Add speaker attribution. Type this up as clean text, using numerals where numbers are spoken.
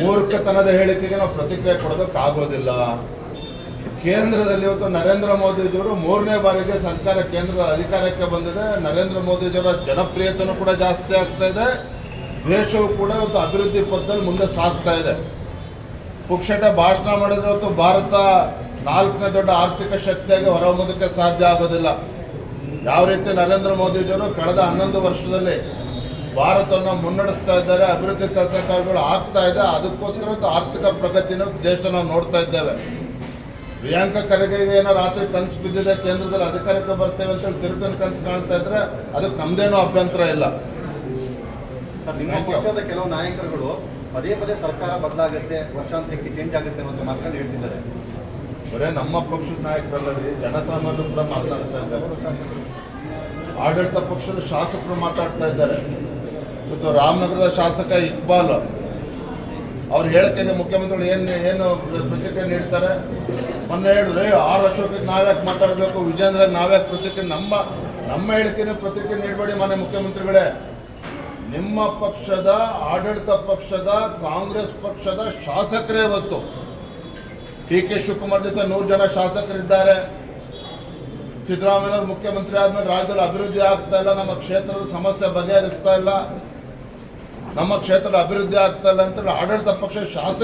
Speaker 1: ಮೂರ್ಖತನದ ಹೇಳಿಕೆಗೆ ನಾವು ಪ್ರತಿಕ್ರಿಯೆ ಕೊಡೋದಕ್ಕಾಗೋದಿಲ್ಲ. ಕೇಂದ್ರದಲ್ಲಿ ಇವತ್ತು ನರೇಂದ್ರ ಮೋದಿಜಿಯವರು 3ನೇ ಬಾರಿಗೆ ಸರ್ಕಾರ ಕೇಂದ್ರದ ಅಧಿಕಾರಕ್ಕೆ ಬಂದಿದೆ. ನರೇಂದ್ರ ಮೋದಿಜಿಯವರ ಜನಪ್ರಿಯತೆಯೂ ಕೂಡ ಜಾಸ್ತಿ ಆಗ್ತಾ ಇದೆ. ದೇಶವು ಕೂಡ ಇವತ್ತು ಅಭಿವೃದ್ಧಿ ಪಥದಲ್ಲಿ ಮುಂದೆ ಸಾಗ್ತಾ ಇದೆ. ಪುಕ್ಷಟ ಭಾಷಣ ಮಾಡಿದ್ರೆ ಇವತ್ತು ಭಾರತ 4ನೇ ದೊಡ್ಡ ಆರ್ಥಿಕ ಶಕ್ತಿಯಾಗಿ ಹೊರಹೊಮ್ಮೋದಕ್ಕೆ ಸಾಧ್ಯ ಆಗೋದಿಲ್ಲ. ಯಾವ ರೀತಿ ನರೇಂದ್ರ ಮೋದಿಜಿಯವರು ಕಳೆದ 11 ವರ್ಷದಲ್ಲಿ ಭಾರತವನ್ನು ಮುನ್ನಡೆಸ್ತಾ ಇದ್ದಾರೆ, ಅಭಿವೃದ್ಧಿ ಕೆಲಸ ಕಾರ್ಯಗಳು ಆಗ್ತಾ ಇದೆ. ಅದಕ್ಕೋಸ್ಕರ ಆರ್ಥಿಕ ಪ್ರಗತಿನ ದೇಶ ನಾವು ನೋಡ್ತಾ ಇದ್ದೇವೆ. ಪ್ರಿಯಾಂಕಾ ಖರ್ಗೆಗೆ ಏನೋ ರಾತ್ರಿ ಕನಸು ಬಿದ್ದಿದೆ, ಕೇಂದ್ರದಲ್ಲಿ ಅಧಿಕಾರಕ್ಕೆ ಬರ್ತೇವೆ ಅಂತೇಳಿ ತಿರುಗಿನ ಕನಸು ಕಾಣ್ತಾ ಇದ್ರೆ ಅದಕ್ಕೆ ನಮ್ದೇನೂ ಅಭ್ಯಂತರ ಇಲ್ಲ.
Speaker 2: ನಿಮ್ಮ ಪಕ್ಷದ ಕೆಲವು ನಾಯಕರುಗಳು ಪದೇ ಪದೇ ಸರ್ಕಾರ ಬದಲಾಗುತ್ತೆ, ವರ್ಷಾಂತ್ಯಕ್ಕೆ ಚೇಂಜ್ ಆಗುತ್ತೆ ಅಂತ ಮಾತುಗಳು ಹೇಳ್ತಿದ್ದಾರೆ.
Speaker 1: ಬರೇ ನಮ್ಮ ಪಕ್ಷದ ನಾಯಕರಲ್ಲದೆ ಜನಸಾಮಾನ್ಯರು ಕೂಡ ಮಾತಾಡ್ತಾ ಇದ್ದಾರೆ. ಆಡಳಿತ ಪಕ್ಷದ ಶಾಸಕರು ಮಾತಾಡ್ತಾ ಇದ್ದಾರೆ. ಇವತ್ತು ರಾಮನಗರದ ಶಾಸಕ ಇಕ್ಬಾಲ್ ಅವ್ರು ಹೇಳಿಕೆಗೆ ಮುಖ್ಯಮಂತ್ರಿಗಳು ಏನು ಪ್ರತಿಕ್ರಿಯೆ ನೀಡ್ತಾರೆ. ಮೊನ್ನೆ ಹೇಳಿದ್ರೆ ಆರ್ ಅಶೋಕಿಗೆ ನಾವ್ಯಾಕೆ ಮಾತಾಡಬೇಕು, ವಿಜೇಂದ್ರಗೆ ನಾವ್ಯಾಕೆ ಪ್ರತಿಕ್ರಿಯೆ, ನಮ್ಮ ಹೇಳಿಕೆನೇ ಪ್ರತಿಕ್ರಿಯೆ ನೀಡಬೇಡಿ ಮಾನ್ಯ ಮುಖ್ಯಮಂತ್ರಿಗಳೇ. ನಿಮ್ಮ ಪಕ್ಷದ ಆಡಳಿತ ಪಕ್ಷದ ಕಾಂಗ್ರೆಸ್ ಪಕ್ಷದ ಶಾಸಕರೇ ಇವತ್ತು ಡಿ.ಕೆ. ಶಿವಕುಮಾರ್ ಜೊತೆ 100 ಜನ ಶಾಸಕರಿದ್ದಾರೆ. ಸಿದ್ದರಾಮಯ್ಯ ಮುಖ್ಯಮಂತ್ರಿ ಆದ್ಮೇಲೆ ರಾಜ್ಯದಲ್ಲಿ ಅಭಿವೃದ್ಧಿ ಆಗ್ತಾ ಇಲ್ಲ, ನಮ್ಮ ಕ್ಷೇತ್ರದ ಸಮಸ್ಯೆ ಬಗೆಹರಿಸ್ತಾ ಇಲ್ಲ, ನಮ್ಮ ಕ್ಷೇತ್ರದ ಅಭಿವೃದ್ಧಿ ಆಗ್ತಾ ಇಲ್ಲ ಅಂತ ಆಡಳಿತ ಪಕ್ಷ ಶಾಸಕ